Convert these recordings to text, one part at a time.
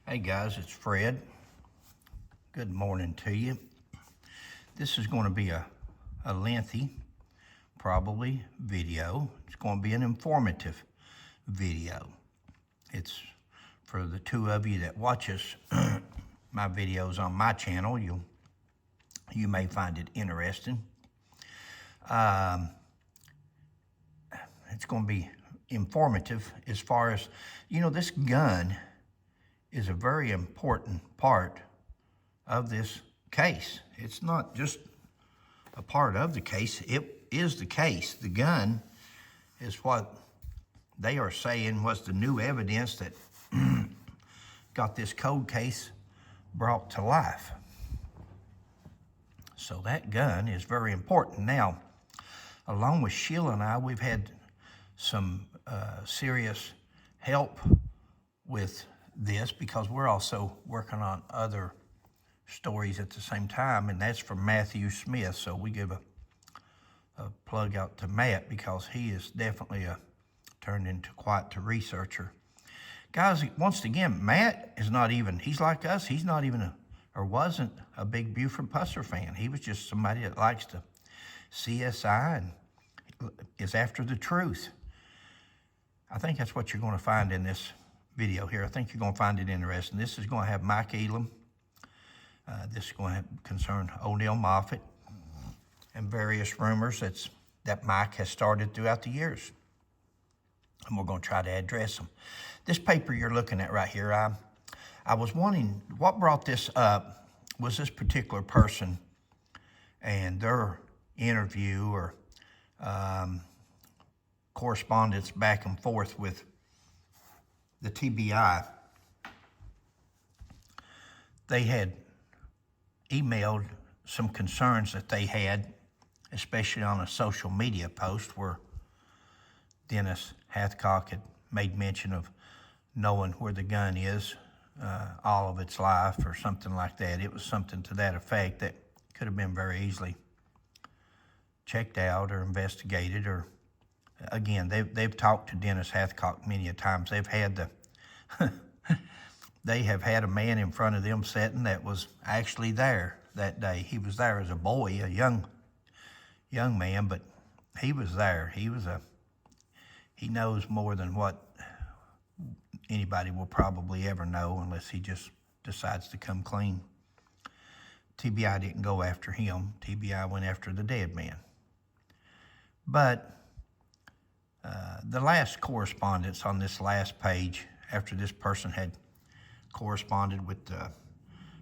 Hey guys, it's Fred. Good morning to you. This is going to be a lengthy, probably, video. It's going to be an informative video. It's for the two of you that watch us, my videos on my channel. You may find it interesting. It's going to be informative as far as, this gun is a very important part of this case. It's not just a part of the case, it is the case. The gun is what they are saying was the new evidence that got this cold case brought to life. So that gun is very important. Now, along with Sheila and I, we've had some serious help with this because we're also working on other stories at the same time, and that's from Matthew Smith. So we give a plug out to Matt because he is definitely turned into quite the researcher. Guys, once again, Matt is not even, he's like us, he's not even or wasn't a big Buford Pusser fan. He was just somebody that likes to CSI and is after the truth. I think that's what you're going to find in this video here. I think you're going to find it interesting. This is going to have Mike Elam. This is going to concern O'Neill Moffett and various rumors that Mike has started throughout the years. And we're going to try to address them. This paper you're looking at right here, I was wondering, what brought this up was this particular person and their interview or correspondence back and forth with the TBI. They had emailed some concerns that they had, especially on a social media post where Dennis Hathcock had made mention of knowing where the gun is all of its life or something like that. It was something to that effect that could have been very easily checked out or investigated. Or again, they've talked to Dennis Hathcock many a times. They have had a man in front of them sitting that was actually there that day. He was there as a boy, a young man, but he was there. He knows more than what anybody will probably ever know unless he just decides to come clean. TBI didn't go after him. TBI went after the dead man. But the last correspondence on this last page, after this person had corresponded with,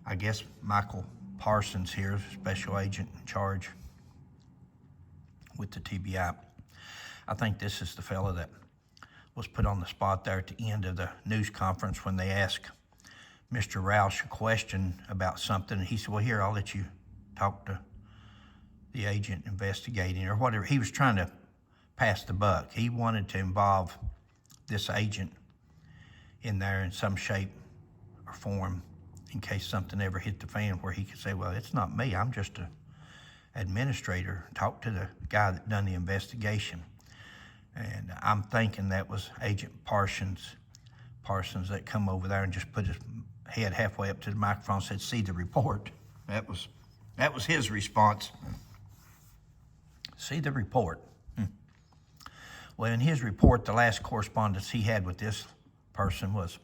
I guess, Michael Parsons here, special agent in charge with the TBI. I think this is the fellow that was put on the spot there at the end of the news conference when they asked Mr. Roush a question about something. And he said, well, here, I'll let you talk to the agent investigating or whatever. He was trying to pass the buck. He wanted to involve this agent in there in some shape or form in case something ever hit the fan where he could say, well, it's not me. I'm just an administrator. Talk to the guy that done the investigation. And I'm thinking that was Agent Parsons that come over there and just put his head halfway up to the microphone and said, see the report. That was his response. See the report. Well, in his report, the last correspondence he had with this person was,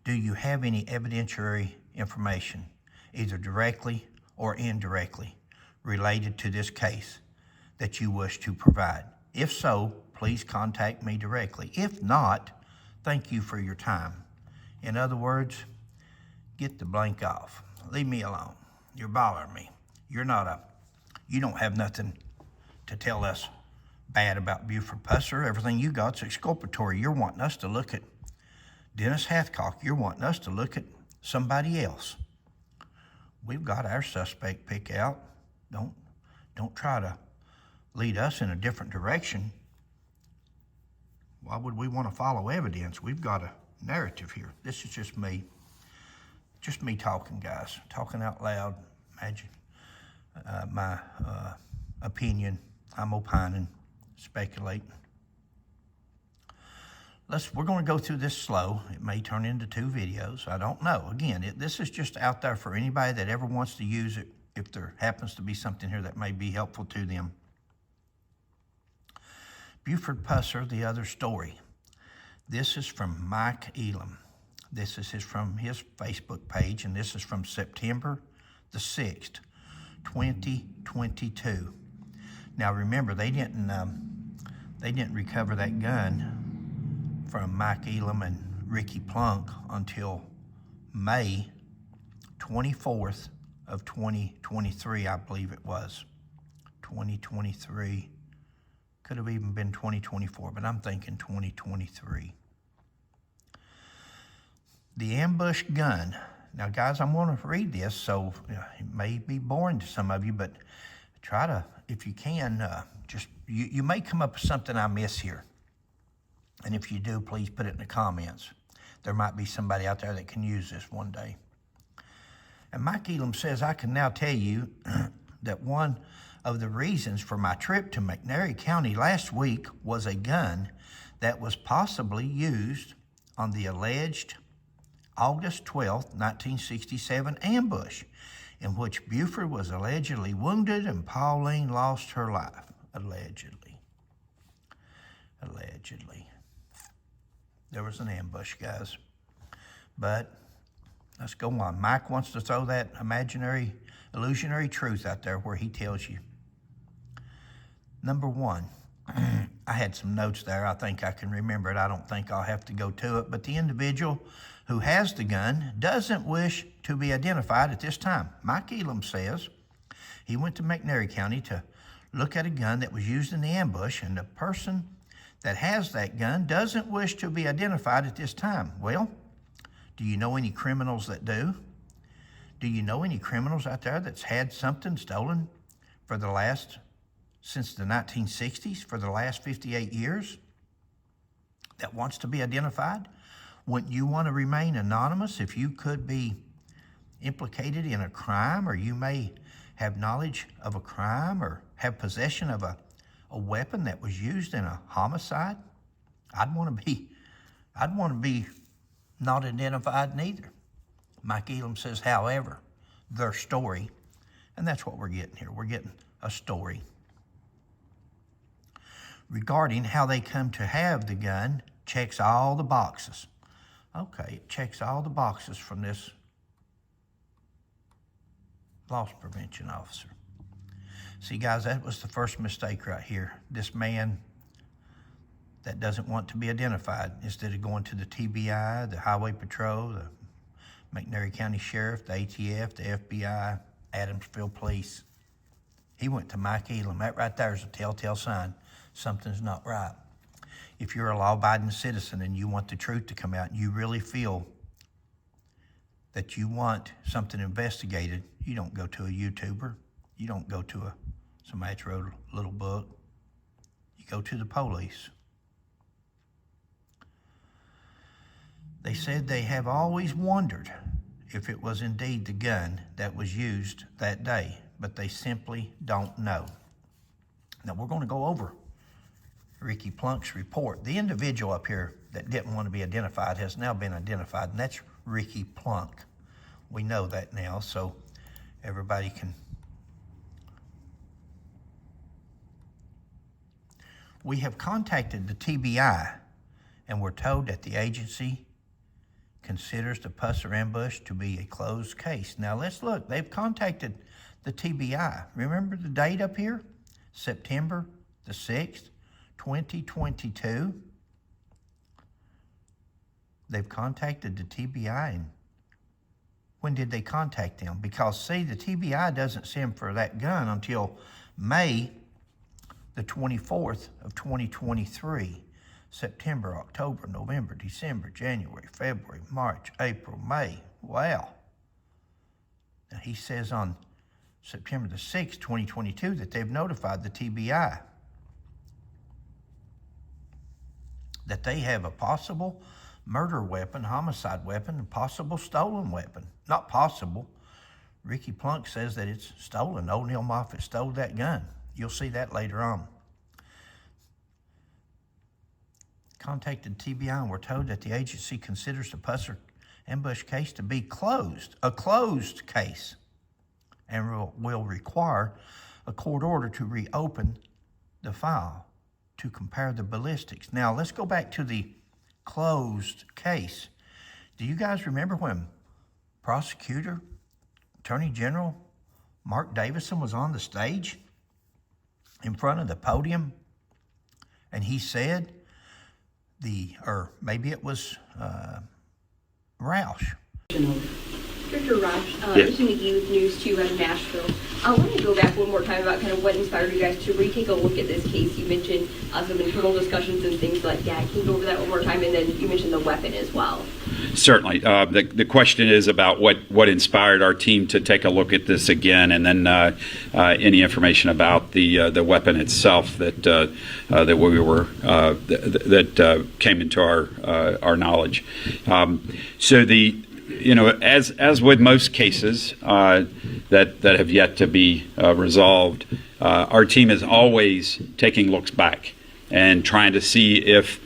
do you have any evidentiary information, either directly or indirectly, related to this case that you wish to provide? If so, please contact me directly. If not, thank you for your time. In other words, get the blank off. Leave me alone. You're bothering me. You don't have nothing to tell us bad about Buford Pusser. Everything you got's exculpatory. You're wanting us to look at Dennis Hathcock. You're wanting us to look at somebody else. We've got our suspect pick out. Don't try to lead us in a different direction. Why would we want to follow evidence? We've got a narrative here. This is just me talking, guys, talking out loud. Imagine my opinion. I'm opining, speculating. we're going to go through this slow. It may turn into 2 videos. I don't know. Again, this is just out there for anybody that ever wants to use it, if there happens to be something here that may be helpful to them. Buford Pusser, the other story. This is from Mike Elam. This is from his Facebook page, and this is from September the 6th, 2022. Now remember, they didn't recover that gun from Mike Elam and Ricky Plunk until May 24th of 2023, I believe it was. 2023, could have even been 2024, but I'm thinking 2023. The ambush gun. Now, guys, I'm going to read this, so it may be boring to some of you, but try to, if you can, you may come up with something I miss here. And if you do, please put it in the comments. There might be somebody out there that can use this one day. And Mike Elam says, I can now tell you that one of the reasons for my trip to McNairy County last week was a gun that was possibly used on the alleged August 12, 1967 ambush, in which Buford was allegedly wounded and Pauline lost her life. Allegedly. There was an ambush, guys. But let's go on. Mike wants to throw that imaginary, illusionary truth out there where he tells you. Number 1, I had some notes there. I think I can remember it. I don't think I'll have to go to it. But the individual who has the gun doesn't wish to be identified at this time. Mike Elam says he went to McNairy County to look at a gun that was used in the ambush, and the person that has that gun doesn't wish to be identified at this time. Well, do you know any criminals that do? Do you know any criminals out there that's had something stolen since the 1960s, for the last 58 years, that wants to be identified? Wouldn't you want to remain anonymous if you could be implicated in a crime, or you may have knowledge of a crime or have possession of a weapon that was used in a homicide? I'd want to be not identified neither. Mike Elam says, however, their story, and that's what we're getting here. We're getting a story regarding how they come to have the gun, checks all the boxes. Okay, it checks all the boxes from this loss prevention officer. See, guys, that was the first mistake right here. This man that doesn't want to be identified, instead of going to the TBI, the Highway Patrol, the McNairy County Sheriff, the ATF, the FBI, Adamsville Police, he went to Mike Elam. That right there is a telltale sign something's not right. If you're a law-abiding citizen and you want the truth to come out and you really feel that you want something investigated, you don't go to a YouTuber. You don't go to somebody that wrote a little book. You go to the police. They said they have always wondered if it was indeed the gun that was used that day, but they simply don't know. Now, we're going to go over Ricky Plunk's report. The individual up here that didn't want to be identified has now been identified, and that's Ricky Plunk. We know that now, so everybody can. We have contacted the TBI, and we're told that the agency considers the Pusser ambush to be a closed case. Now let's look. They've contacted the TBI. Remember the date up here? September the 6th, 2022. They've contacted the TBI. And when did they contact them? Because, see, the TBI doesn't send for that gun until May the 24th of 2023. September, October, November, December, January, February, March, April, May. Wow. Now, he says on September the 6th, 2022, that they've notified the TBI that they have a possible murder weapon, homicide weapon, and possible stolen weapon. Not possible. Ricky Plunk says that it's stolen. Old Neil Moffett stole that gun. You'll see that later on. contacted TBI and were told that the agency considers the Pusser ambush case to be closed, a closed case, and will require a court order to reopen the file to compare the ballistics. Now, let's go back to the closed case. Do you guys remember when prosecutor, Attorney General Mark Davison was on the stage in front of the podium, and he said, or maybe it was Roush. Director Roush, this is Nikki with News 2 out of Nashville. I want to go back one more time about kind of what inspired you guys to retake a look at this case. You mentioned some internal discussions and things like that. Can you go over that one more time? And then you mentioned the weapon as well. Certainly. The question is about what inspired our team to take a look at this again, and then any information about the weapon itself that we were that came into our knowledge. As with most cases that have yet to be resolved, our team is always taking looks back and trying to see if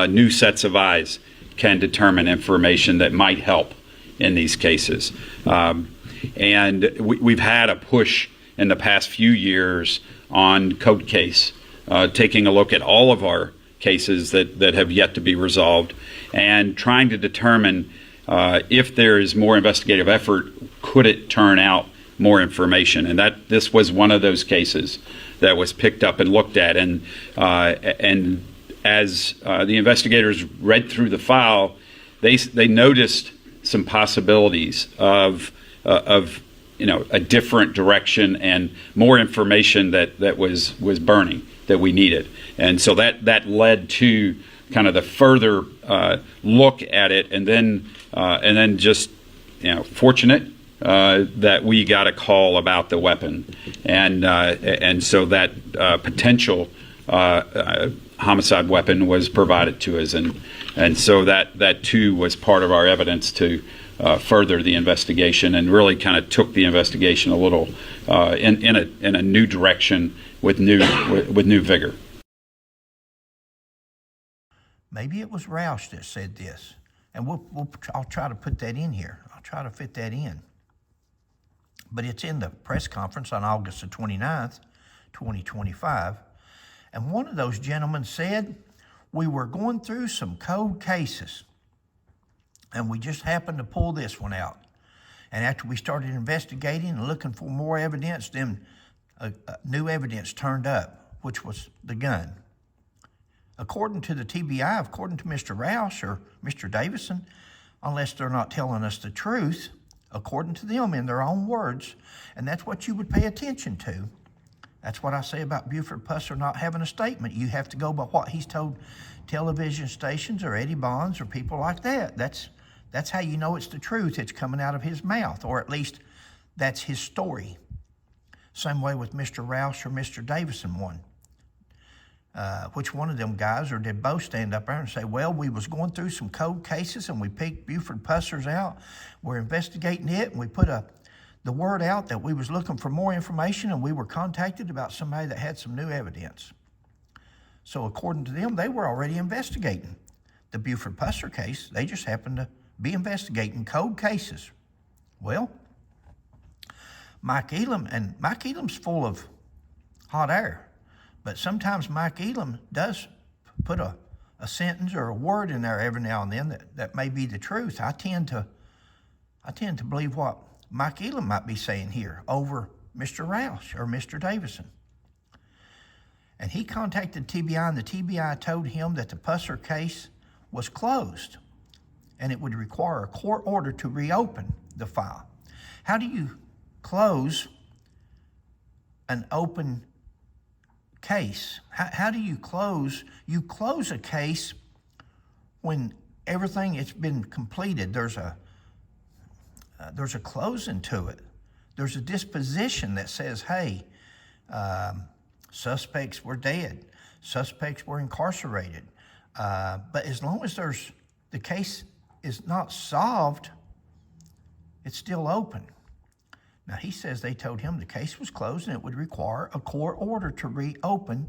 new sets of eyes can determine information that might help in these cases. And we've had a push in the past few years on code case, taking a look at all of our cases that have yet to be resolved and trying to determine if there is more investigative effort, could it turn out more information? And this was one of those cases that was picked up and looked at. And as the investigators read through the file, they noticed some possibilities of a different direction and more information that was burning that we needed. And so that led to kind of the further look at it, and then just fortunate that we got a call about the weapon, and so that potential homicide weapon was provided to us, and so that too was part of our evidence to further the investigation, and really kind of took the investigation a little in a new direction with new vigor. Maybe it was Roush that said this, and I'll try to put that in here. I'll try to fit that in. But it's in the press conference on August the 29th, 2025, and one of those gentlemen said, we were going through some code cases, and we just happened to pull this one out. And after we started investigating and looking for more evidence, then new evidence turned up, which was the gun. According to the TBI, according to Mr. Roush or Mr. Davison, unless they're not telling us the truth, according to them in their own words, and that's what you would pay attention to. That's what I say about Buford Pusser not having a statement. You have to go by what he's told television stations or Eddie Bonds or people like that. That's how you know it's the truth. It's coming out of his mouth, or at least that's his story. Same way with Mr. Roush or Mr. Davison one. Which one of them guys, or did both stand up there and say, well, we was going through some code cases and we picked Buford Pussers out. We're investigating it, and we put the word out that we was looking for more information, and we were contacted about somebody that had some new evidence. So according to them, they were already investigating the Buford Pusser case. They just happened to be investigating code cases. Well, Mike Elam's full of hot air. But sometimes Mike Elam does put a sentence or a word in there every now and then that may be the truth. I tend to believe what Mike Elam might be saying here over Mr. Roush or Mr. Davison. And he contacted TBI, and the TBI told him that the Pusser case was closed and it would require a court order to reopen the file. How do you close an open case? How do you close? You close a case when everything it's been completed. There's a closing to it. There's a disposition that says, hey, suspects were dead, suspects were incarcerated. But as long as the case is not solved, it's still open. Now, he says they told him the case was closed and it would require a court order to reopen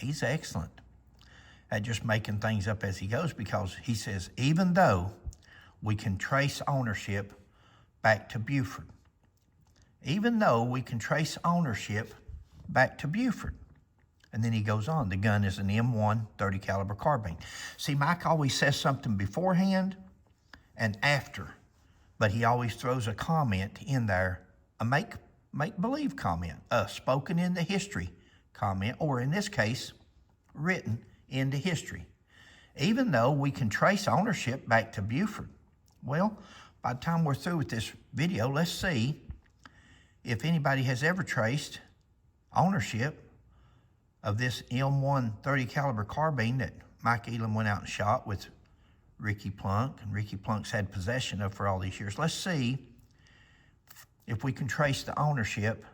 he's excellent at just making things up as he goes, because he says, even though we can trace ownership back to Buford, even though we can trace ownership back to Buford. And then he goes on, the gun is an M1 30 caliber carbine. See, Mike always says something beforehand and after, but he always throws a comment in there, a make-believe comment, a spoken into history comment, or in this case, written into history. Even though we can trace ownership back to Buford. Well, by the time we're through with this video, let's see if anybody has ever traced ownership of this M1 30 caliber carbine that Mike Elam went out and shot with Ricky Plunk, and Ricky Plunk's had possession of for all these years. Let's see if we can trace the ownership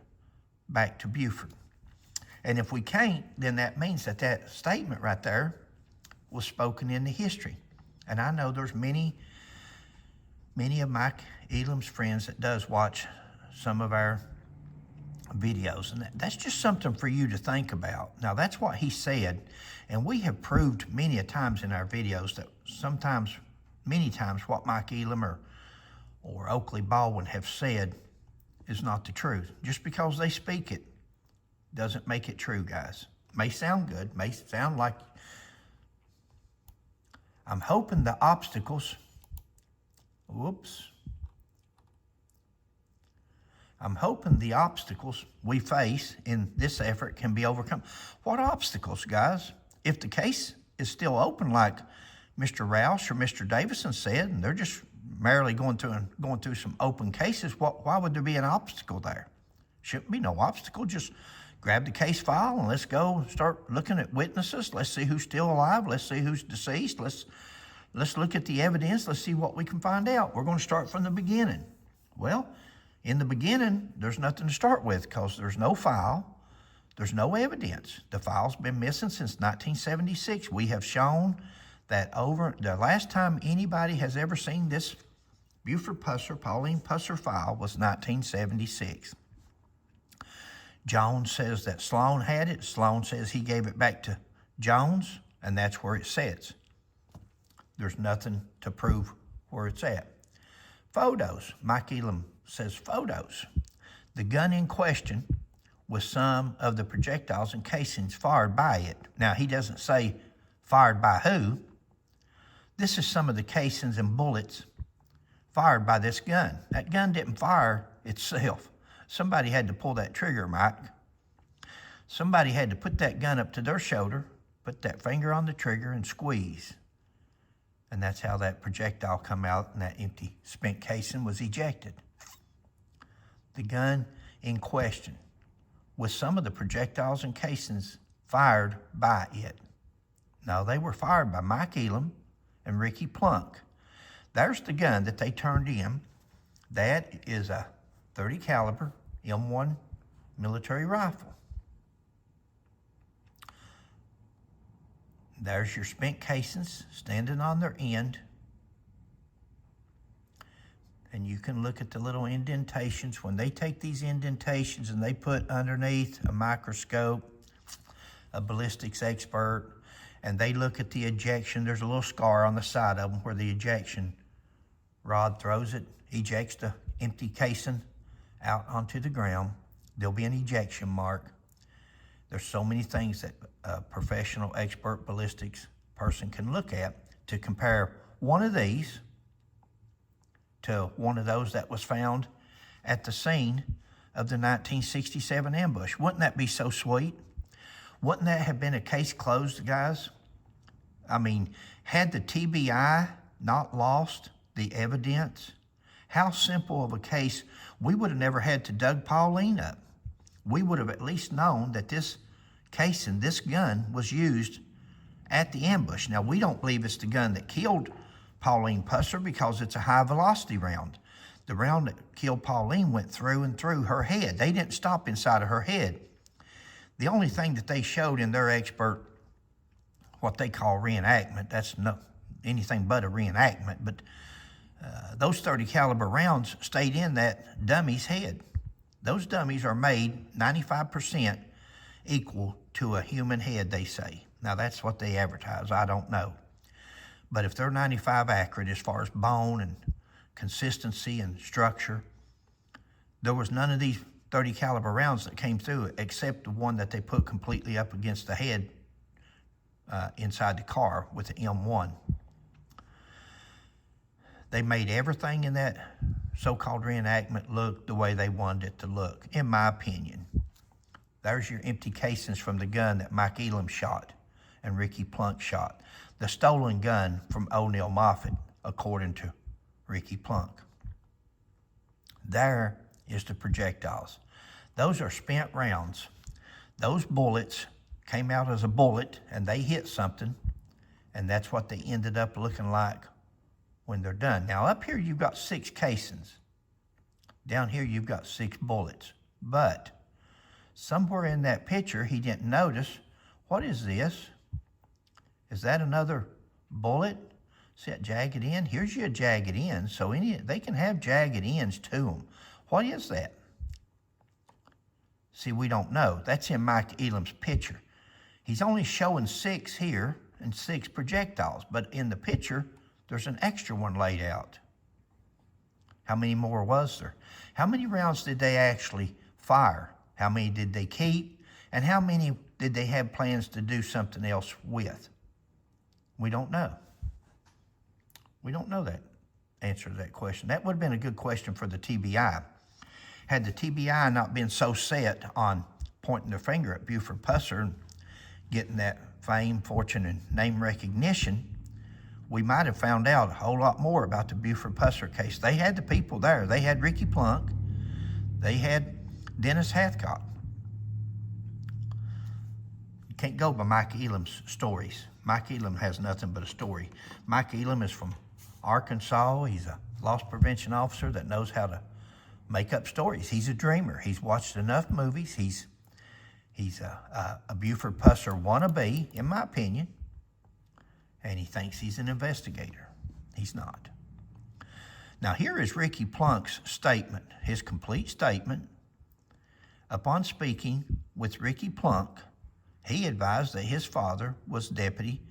back to Buford. And if we can't, then that means that that statement right there was spoken into history. And I know there's many of Mike Elam's friends that does watch some of our videos, and that's just something for you to think about. Now, that's what he said, and we have proved many a times in our videos that many times what Mike Elam or Oakley Baldwin have said is not the truth. Just because they speak it doesn't make it true, guys. May sound good, may sound like... I'm hoping the obstacles... I'm hoping the obstacles we face in this effort can be overcome. What obstacles, guys? If the case is still open, like Mr. Roush or Mr. Davison said, and they're just merely going through some open cases, why would there be an obstacle there? Shouldn't be no obstacle. Just grab the case file and let's go start looking at witnesses. Let's see who's still alive. Let's see who's deceased. Let's look at the evidence. Let's see what we can find out. We're going to start from the beginning. Well, in the beginning, there's nothing to start with because there's no file. There's no evidence. The file's been missing since 1976. We have shown that over the last time anybody has ever seen this Buford Pusser, Pauline Pusser file was 1976. Jones says that Sloan had it. Sloan says he gave it back to Jones, and that's where it sits. There's nothing to prove where it's at. Photos. Mike Elam says photos. The gun in question with some of the projectiles and casings fired by it. Now, he doesn't say fired by who. This is some of the casings and bullets fired by this gun. That gun didn't fire itself. Somebody had to pull that trigger, Mike. Somebody had to put that gun up to their shoulder, put that finger on the trigger and squeeze. And that's how that projectile come out and that empty spent casing was ejected. The gun in question with some of the projectiles and casings fired by it. No, they were fired by Mike Elam and Ricky Plunk. There's the gun that they turned in. That is a 30 caliber M1 military rifle. There's your spent casings standing on their end. And you can look at the little indentations. When they take these indentations and they put underneath a microscope, a ballistics expert, and they look at the ejection, there's a little scar on the side of them where the ejection rod throws it, ejects the empty casing out onto the ground. There'll be an ejection mark. There's so many things that a professional expert ballistics person can look at to compare one of these to one of those that was found at the scene of the 1967 ambush. Wouldn't that be so sweet? Wouldn't that have been a case closed, guys? I mean, had the TBI not lost the evidence, how simple of a case, we would have never had to dug Pauline up. We would have at least known that this casing, this gun, was used at the ambush. Now, we don't believe it's the gun that killed Pauline Pusser because it's a high velocity round. The round that killed Pauline went through and through her head. They didn't stop inside of her head. The only thing that they showed in their expert, what they call reenactment, that's not anything but a reenactment, but those 30 caliber rounds stayed in that dummy's head. Those dummies are made 95% equal to a human head, they say. Now, that's what they advertise. I don't know. But if they're 95 accurate as far as bone and consistency and structure, there was none of these 30 caliber rounds that came through it except the one that they put completely up against the head inside the car with the M1. They made everything in that so-called reenactment look the way they wanted it to look, in my opinion. There's your empty casings from the gun that Mike Elam shot and Ricky Plunk shot. The stolen gun from O'Neill Moffett, according to Ricky Plunk. There is the projectiles. Those are spent rounds. Those bullets came out as a bullet and they hit something, and that's what they ended up looking like when they're done. Now up here you've got 6 casings. Down here you've got 6 bullets. But somewhere in that picture he didn't notice, what is this? Is that another bullet? See that jagged end? Here's your jagged end, so they can have jagged ends to them. What is that? See, we don't know. That's in Mike Elam's picture. He's only showing 6 here and 6 projectiles, but in the picture, there's an extra one laid out. How many more was there? How many rounds did they actually fire? How many did they keep? And how many did they have plans to do something else with? We don't know. We don't know that answer to that question. That would have been a good question for the TBI. Had the TBI not been so set on pointing their finger at Buford Pusser and getting that fame, fortune, and name recognition, we might have found out a whole lot more about the Buford Pusser case. They had the people there. They had Ricky Plunk. They had Dennis Hathcott. You can't go by Mike Elam's stories. Mike Elam has nothing but a story. Mike Elam is from Arkansas. He's a loss prevention officer that knows how to make up stories. He's a dreamer. He's watched enough movies. He's a Buford Pusser wannabe, in my opinion, and he thinks he's an investigator. He's not. Now here is Ricky Plunk's statement, his complete statement. Upon speaking with Ricky Plunk, he advised that his father was deputy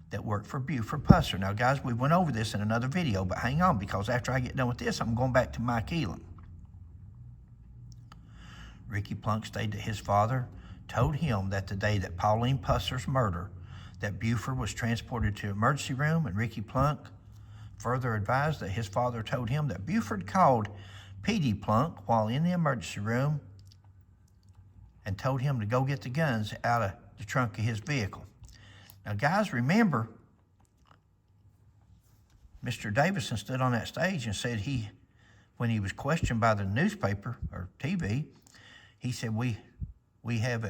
that worked for Buford Pusser. Now guys, we went over this in another video, but hang on, because after I get done with this, I'm going back to Mike Elam. Ricky Plunk stated that his father told him that the day that Pauline Pusser's murder, that Buford was transported to the emergency room, and Ricky Plunk further advised that his father told him that Buford called Peatie Plunk while in the emergency room and told him to go get the guns out of the trunk of his vehicle. Now guys, remember, Mr. Davison stood on that stage and said when he was questioned by the newspaper or TV, he said, we have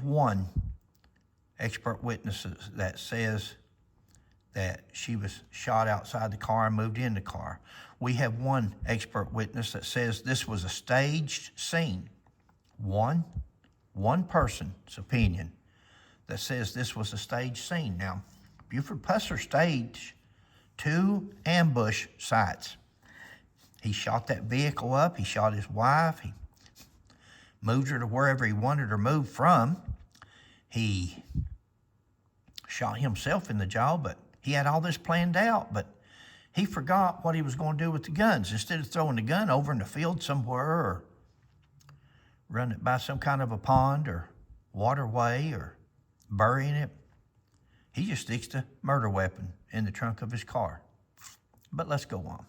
one expert witness that says that she was shot outside the car and moved in the car. We have one expert witness that says this was a staged scene. One person's opinion that says this was a staged scene. Now, Buford Pusser staged 2 ambush sites. He shot that vehicle up. He shot his wife. He moved her to wherever he wanted her moved from. He shot himself in the jaw, but he had all this planned out, but he forgot what he was going to do with the guns. Instead of throwing the gun over in the field somewhere or running it by some kind of a pond or waterway or burying it, he just sticks the murder weapon in the trunk of his car. But let's go on.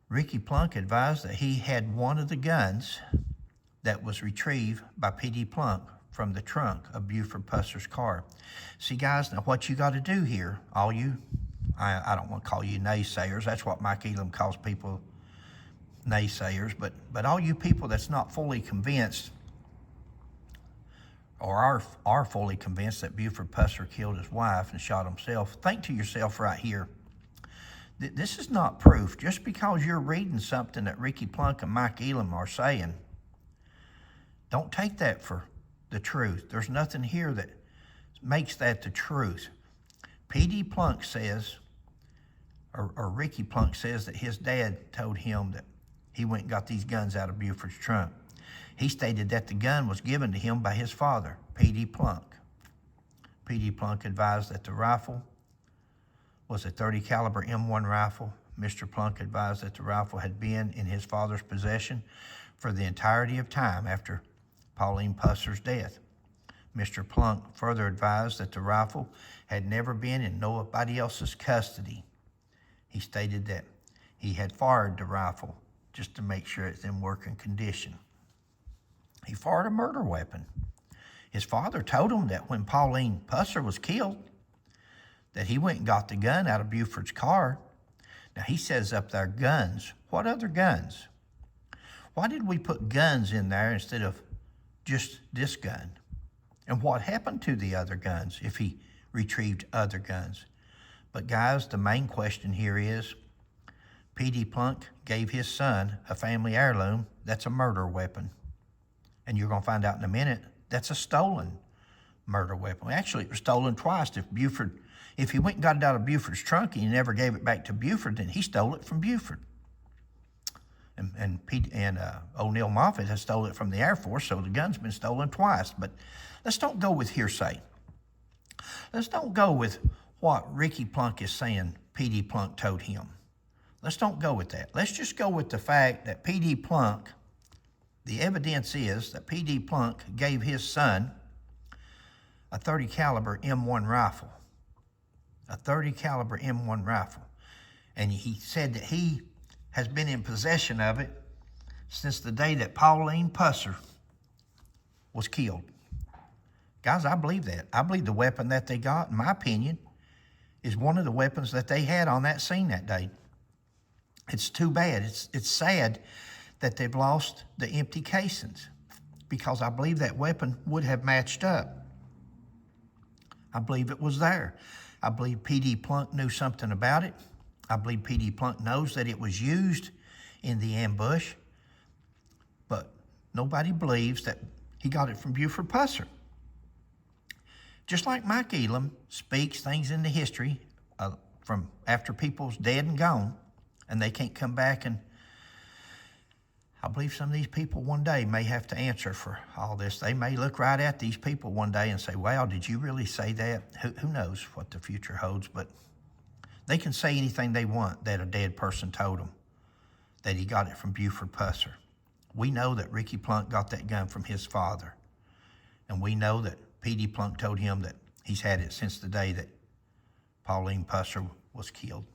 Ricky Plunk advised that he had one of the guns that was retrieved by Peatie Plunk from the trunk of Buford Pusser's car. See, guys, now what you got to do here, all you, I don't want to call you naysayers. That's what Mike Elam calls people, naysayers. But all you people that's not fully convinced or are fully convinced that Buford Pusser killed his wife and shot himself, think to yourself right here, this is not proof. Just because you're reading something that Ricky Plunk and Mike Elam are saying, don't take that for the truth. There's nothing here that makes that the truth. Peatie Plunk says, or Ricky Plunk says that his dad told him that he went and got these guns out of Buford's trunk. He stated that the gun was given to him by his father, Peatie Plunk. Peatie Plunk advised that the rifle was a .30 caliber M1 rifle. Mr. Plunk advised that the rifle had been in his father's possession for the entirety of time after Pauline Pusser's death. Mr. Plunk further advised that the rifle had never been in nobody else's custody. He stated that he had fired the rifle just to make sure it's in working condition. He fired a murder weapon. His father told him that when Pauline Pusser was killed, that he went and got the gun out of Buford's car. Now he says up there, guns. What other guns? Why did we put guns in there instead of just this gun? And what happened to the other guns if he retrieved other guns? But guys, the main question here is, Peatie Plunk gave his son a family heirloom that's a murder weapon. And you're going to find out in a minute, that's a stolen murder weapon. Actually, it was stolen twice. If he went and got it out of Buford's trunk and he never gave it back to Buford, then he stole it from Buford. And O'Neill Moffett has stolen it from the Air Force, so the gun's been stolen twice. But let's don't go with hearsay. Let's don't go with what Ricky Plunk is saying Peatie Plunk told him. Let's don't go with that. Let's just go with the fact that Peatie Plunk, the evidence is that Peatie Plunk gave his son a .30 caliber M1 rifle. A .30 caliber M1 rifle. And he said that he has been in possession of it since the day that Pauline Pusser was killed. Guys, I believe that. I believe the weapon that they got, in my opinion, is one of the weapons that they had on that scene that day. It's too bad. It's sad that they've lost the empty casings, because I believe that weapon would have matched up. I believe it was there. I believe Peatie Plunk knew something about it. I believe Peatie Plunk knows that it was used in the ambush, but nobody believes that he got it from Buford Pusser. Just like Mike Elam speaks things into history from after people's dead and gone, and they can't come back, and I believe some of these people one day may have to answer for all this. They may look right at these people one day and say, wow, did you really say that? Who knows what the future holds, but they can say anything they want that a dead person told them, that he got it from Buford Pusser. We know that Ricky Plunk got that gun from his father, and we know that Peatie Plunk told him that he's had it since the day that Pauline Pusser was killed.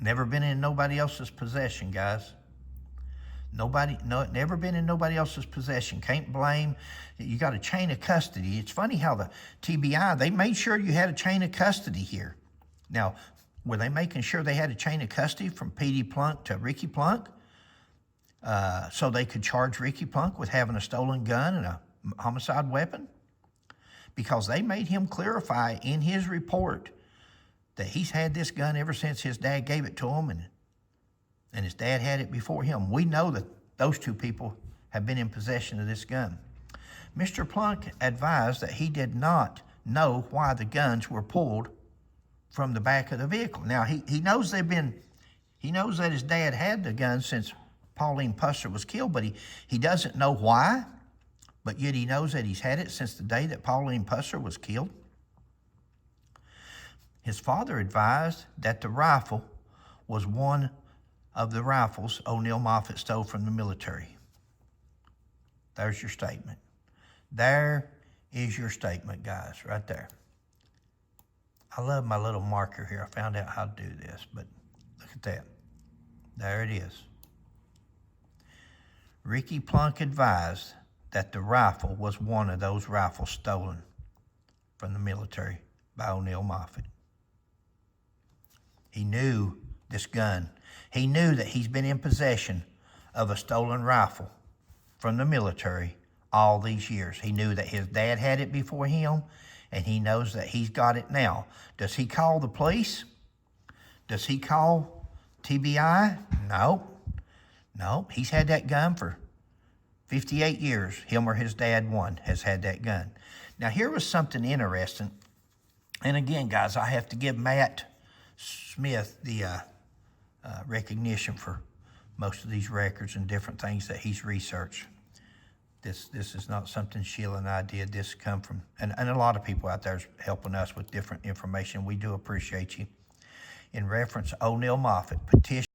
Never been in nobody else's possession, guys. Never been in nobody else's possession. Can't blame. You got a chain of custody. It's funny how the TBI, they made sure you had a chain of custody here. Now, were they making sure they had a chain of custody from Peatie Plunk to Ricky Plunk so they could charge Ricky Plunk with having a stolen gun and a homicide weapon? Because they made him clarify in his report that he's had this gun ever since his dad gave it to him, and his dad had it before him. We know that those two people have been in possession of this gun. Mr. Plunk advised that he did not know why the guns were pulled from the back of the vehicle. Now, he knows he knows that his dad had the gun since Pauline Pusser was killed, but he doesn't know why, but yet he knows that he's had it since the day that Pauline Pusser was killed. His father advised that the rifle was one of the rifles O'Neill Moffett stole from the military. There's your statement. There is your statement, guys, right there. I love my little marker here. I found out how to do this, but look at that. There it is. Ricky Plunk advised that the rifle was one of those rifles stolen from the military by O'Neill Moffett. He knew this gun. He knew that he's been in possession of a stolen rifle from the military all these years. He knew that his dad had it before him, and he knows that he's got it now. Does he call the police? Does he call TBI? No. He's had that gun for 58 years. Him or his dad, one, has had that gun. Now, here was something interesting. And again, guys, I have to give Matt Smith the recognition for most of these records and different things that he's researched. This is not something Sheila and I did. This come from, and a lot of people out there is helping us with different information. We do appreciate you. In reference, O'Neill Moffett petition